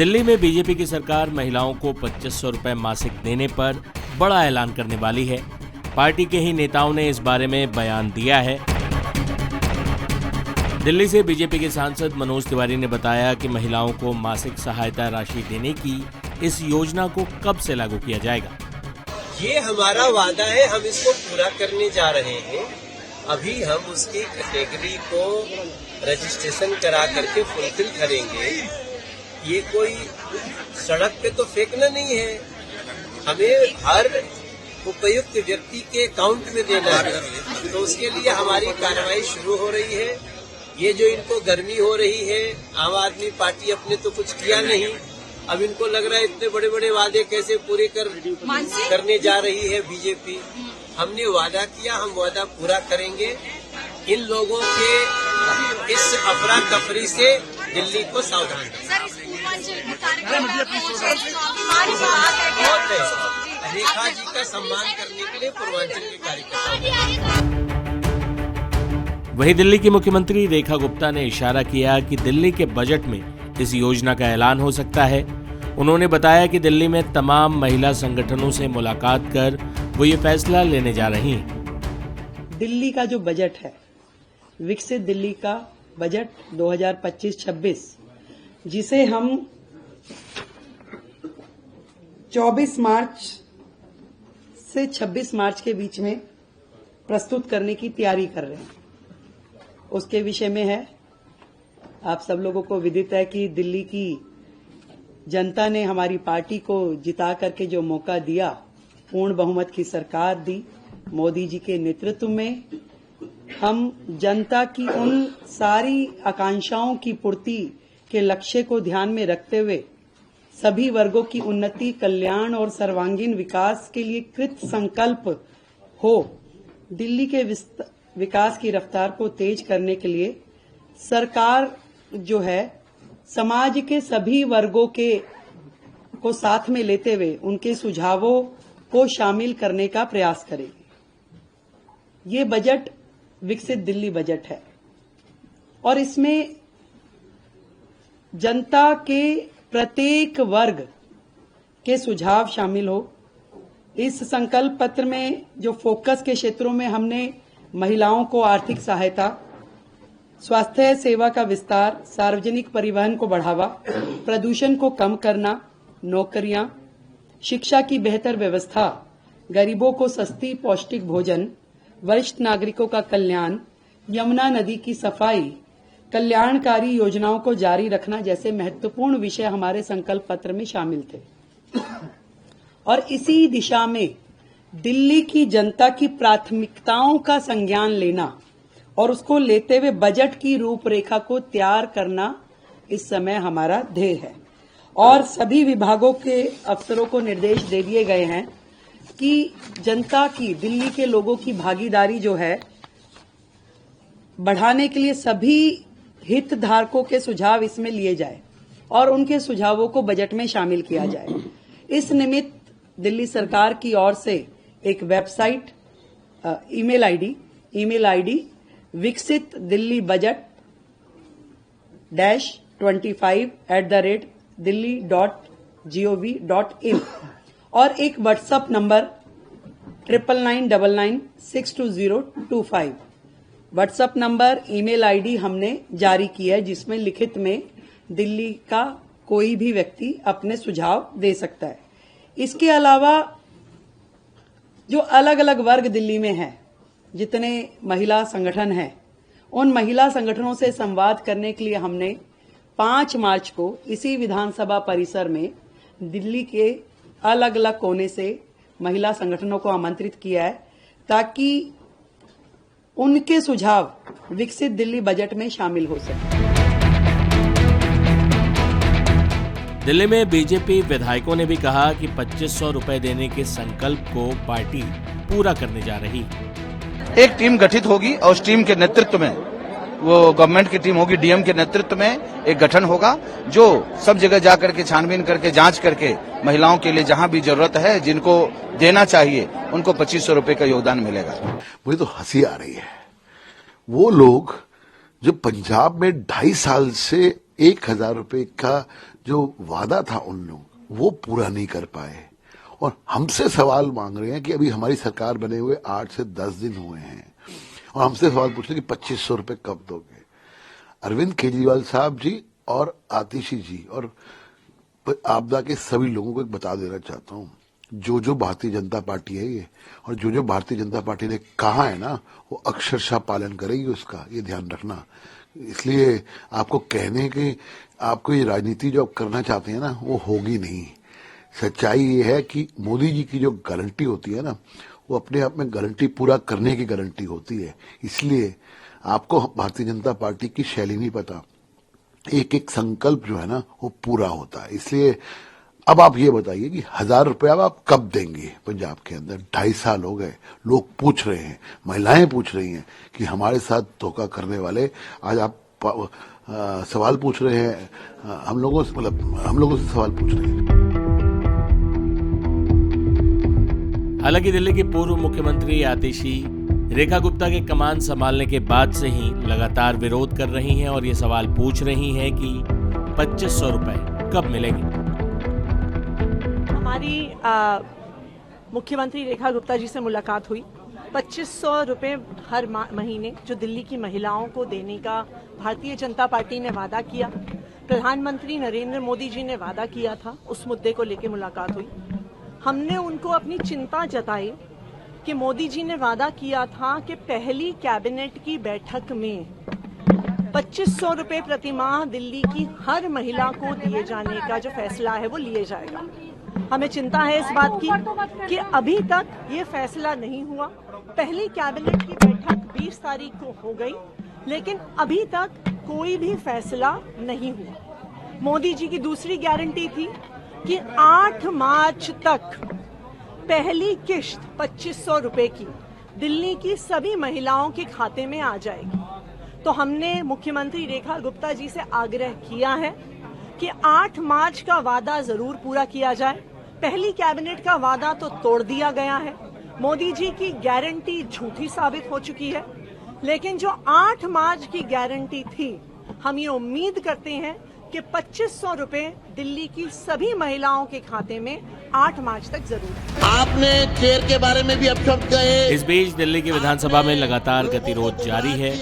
दिल्ली में बीजेपी की सरकार महिलाओं को 2500 रुपए मासिक देने पर बड़ा ऐलान करने वाली है। पार्टी के ही नेताओं ने इस बारे में बयान दिया है। दिल्ली से बीजेपी के सांसद मनोज तिवारी ने बताया कि महिलाओं को मासिक सहायता राशि देने की इस योजना को कब से लागू किया जाएगा। ये हमारा वादा है, हम इसको पूरा करने जा रहे हैं। अभी हम उसकी कैटेगरी को रजिस्ट्रेशन करा करके फुलफिल करेंगे। ये कोई सड़क पे तो फेंकना नहीं है, हमें हर उपयुक्त व्यक्ति के अकाउंट में देना है। तो उसके लिए हमारी कार्रवाई शुरू हो रही है। ये जो इनको गर्मी हो रही है, आम आदमी पार्टी अपने तो कुछ किया नहीं, अब इनको लग रहा है इतने बड़े बड़े वादे कैसे पूरे करने जा रही है बीजेपी। हमने वादा किया, हम वादा पूरा करेंगे। इन लोगों के इस अफरा तफरी से दिल्ली को सावधान रेखा जी का सम्मान करने के लिए पूर्वांचल के कार्यकर्ता। वहीं दिल्ली की मुख्यमंत्री रेखा गुप्ता ने इशारा किया कि दिल्ली के बजट में इस योजना का ऐलान हो सकता है। उन्होंने बताया कि दिल्ली में तमाम महिला संगठनों से मुलाकात कर वो ये फैसला लेने जा रही हैं। दिल्ली का जो बजट है, विकसित दिल्ली का बजट 2025-26, जिसे हम 24 मार्च से 26 मार्च के बीच में प्रस्तुत करने की तैयारी कर रहे हैं, उसके विषय में है। आप सब लोगों को विदित है कि दिल्ली की जनता ने हमारी पार्टी को जिता करके जो मौका दिया, पूर्ण बहुमत की सरकार दी मोदी जी के नेतृत्व में, हम जनता की उन सारी आकांक्षाओं की पूर्ति के लक्ष्य को ध्यान में रखते हुए सभी वर्गों की उन्नति, कल्याण और सर्वांगीण विकास के लिए कृत संकल्प हो। दिल्ली के विकास की रफ्तार को तेज करने के लिए सरकार जो है समाज के सभी वर्गों को साथ में लेते हुए उनके सुझावों को शामिल करने का प्रयास करेगी। ये बजट विकसित दिल्ली बजट है और इसमें जनता के प्रत्येक वर्ग के सुझाव शामिल हो। इस संकल्प पत्र में जो फोकस के क्षेत्रों में हमने महिलाओं को आर्थिक सहायता, स्वास्थ्य सेवा का विस्तार, सार्वजनिक परिवहन को बढ़ावा, प्रदूषण को कम करना, नौकरियां, शिक्षा की बेहतर व्यवस्था, गरीबों को सस्ती पौष्टिक भोजन, वरिष्ठ नागरिकों का कल्याण, यमुना नदी की सफाई, कल्याणकारी योजनाओं को जारी रखना जैसे महत्वपूर्ण विषय हमारे संकल्प पत्र में शामिल थे। और इसी दिशा में दिल्ली की जनता की प्राथमिकताओं का संज्ञान लेना और उसको लेते हुए बजट की रूपरेखा को तैयार करना इस समय हमारा ध्येय है। और सभी विभागों के अफसरों को निर्देश दे दिए गए हैं कि जनता की, दिल्ली के लोगों की भागीदारी जो है बढ़ाने के लिए सभी हितधारकों के सुझाव इसमें लिए जाए और उनके सुझावों को बजट में शामिल किया जाए। इस निमित्त दिल्ली सरकार की ओर से एक वेबसाइट, ईमेल आईडी विकसित दिल्ली बजट -25@delhi.gov.in और एक WhatsApp number 9999962025 WhatsApp number, email ID हमने जारी की है, जिसमें लिखित में दिल्ली का कोई भी व्यक्ति अपने सुझाव दे सकता है। इसके अलावा जो अलग अलग वर्ग दिल्ली में हैं, जितने महिला संगठन हैं, उन महिला संगठनों से संवाद करने के लिए हमने 5 मार्च को इसी विधानसभा परिसर में दिल्ली के अलग अलग कोने से महिला संगठनों को आमंत्रित किया है, ताकि उनके सुझाव विकसित दिल्ली बजट में शामिल हो सके। दिल्ली में बीजेपी विधायकों ने भी कहा कि 2500 रुपए देने के संकल्प को पार्टी पूरा करने जा रही। एक टीम गठित होगी और उस टीम के नेतृत्व में, वो गवर्नमेंट की टीम होगी, डीएम के नेतृत्व में एक गठन होगा जो सब जगह जाकर के छानबीन करके, जांच करके महिलाओं के लिए जहां भी जरूरत है, जिनको देना चाहिए, उनको 2500 रुपए का योगदान मिलेगा। मुझे तो हंसी आ रही है। वो लोग जो पंजाब में 2.5 साल से 1000 रुपए का जो वादा था उन लोग वो पूरा नहीं कर पाए और हमसे सवाल मांग रहे हैं कि अभी हमारी सरकार बने हुए 8 से 10 दिन हुए हैं और हमसे सवाल पूछ रहे हैं कि 2500 रुपए कब दोगे। अरविंद केजरीवाल साहब जी और आतिशी जी और आपदा के सभी लोगों को एक बता देना चाहता हूँ, जो भारतीय जनता पार्टी है ये और जो भारतीय जनता पार्टी ने कहा है ना वो अक्षरशः पालन करेगी उसका, ये ध्यान रखना। इसलिए आपको कहने के आपको ये राजनीति जो आप करना चाहते हैं ना वो होगी नहीं। सच्चाई ये है कि मोदी जी की जो गारंटी होती है ना वो अपने आप में गारंटी पूरा करने की गारंटी होती है। इसलिए आपको भारतीय जनता पार्टी की शैली नहीं पता, एक एक संकल्प जो है ना वो पूरा होता है। इसलिए अब आप ये बताइए कि 1000 रुपया आप कब देंगे पंजाब के अंदर? 2.5 साल हो गए, लोग पूछ रहे हैं, महिलाएं पूछ रही हैं कि हमारे साथ धोखा करने वाले, आज आप सवाल पूछ रहे हैं, हम लोगों से सवाल पूछ रहे हैं। हालांकि दिल्ली की पूर्व मुख्यमंत्री आतिशी रेखा गुप्ता के कमान संभालने के बाद से ही लगातार विरोध कर रही हैं और ये सवाल पूछ रही हैं कि 2500 रुपए कब मिलेंगे। हमारी मुख्यमंत्री रेखा गुप्ता जी से मुलाकात हुई। 2500 रुपए हर महीने जो दिल्ली की महिलाओं को देने का भारतीय जनता पार्टी ने वादा किया, प्रधानमंत्री नरेंद्र मोदी जी ने वादा किया था, उस मुद्दे को लेकर मुलाकात हुई। हमने उनको अपनी चिंता जताई कि मोदी जी ने वादा किया था कि पहली कैबिनेट की बैठक में 2500 रुपए प्रतिमाह दिल्ली की हर महिला को दिए जाने का जो फैसला है वो लिए जाएगा। हमें चिंता है इस बात की कि अभी तक ये फैसला नहीं हुआ। पहली कैबिनेट की बैठक 20 तारीख को हो गई, लेकिन अभी तक कोई भी फैसला नहीं हुआ। मोदी जी की दूसरी गारंटी थी कि 8 मार्च तक पहली किश्त 2500 रुपए की दिल्ली की सभी महिलाओं के खाते में आ जाएगी। तो हमने मुख्यमंत्री रेखा गुप्ता जी से आग्रह किया है कि 8 मार्च का वादा जरूर पूरा किया जाए। पहली कैबिनेट का वादा तो तोड़ दिया गया है, मोदी जी की गारंटी झूठी साबित हो चुकी है, लेकिन जो 8 मार्च की गारंटी थी, हम ये उम्मीद करते हैं कि 2500 रुपए दिल्ली की सभी महिलाओं के खाते में 8 मार्च तक जरूर। आपने चेयर के बारे में भी अपशब्द कहे। इस बीच दिल्ली की विधानसभा में लगातार गतिरोध जारी है।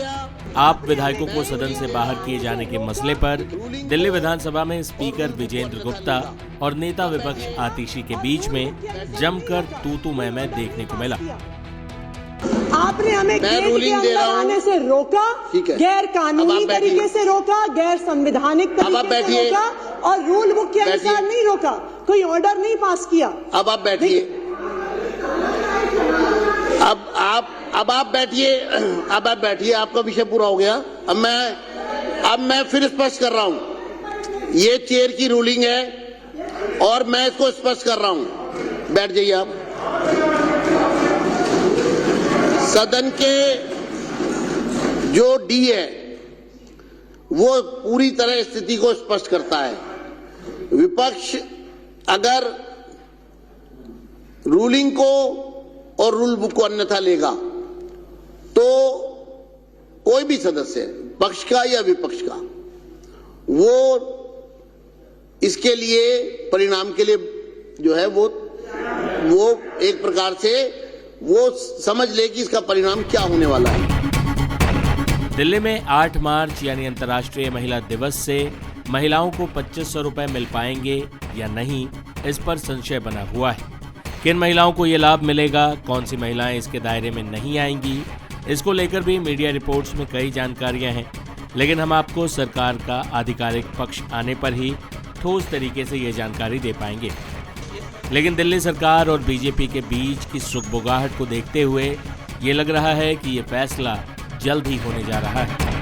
आप विधायकों को सदन से बाहर किए जाने के मसले पर दिल्ली विधानसभा में स्पीकर विजेंद्र गुप्ता और नेता विपक्ष आतिशी के बीच में जमकर तू-तू मैं देखने को मिला। आपने हमें गेट के अंदर आने से रोका, गैर कानूनी तरीके से रोका, गैर संवैधानिक तरीके से रोका और रूल बुक के अनुसार नहीं रोका, कोई ऑर्डर नहीं पास किया। अब आप बैठिए, अब आप बैठिए, आपका विषय पूरा हो गया। अब मैं फिर स्पष्ट कर रहा हूं, ये चेयर की रूलिंग है और मैं इसको स्पष्ट कर रहा हूं। बैठ जाइए आप। सदन के जो डी है वो पूरी तरह स्थिति को स्पष्ट करता है। विपक्ष अगर रूलिंग को और रूल बुक को अन्यथा लेगा तो कोई भी सदस्य, पक्ष का या विपक्ष का, वो इसके लिए परिणाम के लिए जो है वो एक प्रकार से वो समझ ले कि इसका परिणाम क्या होने वाला है। दिल्ली में 8 मार्च यानी अंतर्राष्ट्रीय महिला दिवस से महिलाओं को 2500 रुपए मिल पाएंगे या नहीं, इस पर संशय बना हुआ है। किन महिलाओं को ये लाभ मिलेगा, कौन सी महिलाएं इसके दायरे में नहीं आएंगी, इसको लेकर भी मीडिया रिपोर्ट्स में कई जानकारियां हैं, लेकिन हम आपको सरकार का आधिकारिक पक्ष आने पर ही ठोस तरीके से ये जानकारी दे पाएंगे। लेकिन दिल्ली सरकार और बीजेपी के बीच की सुगबुगाहट को देखते हुए ये लग रहा है कि ये फैसला जल्द ही होने जा रहा है।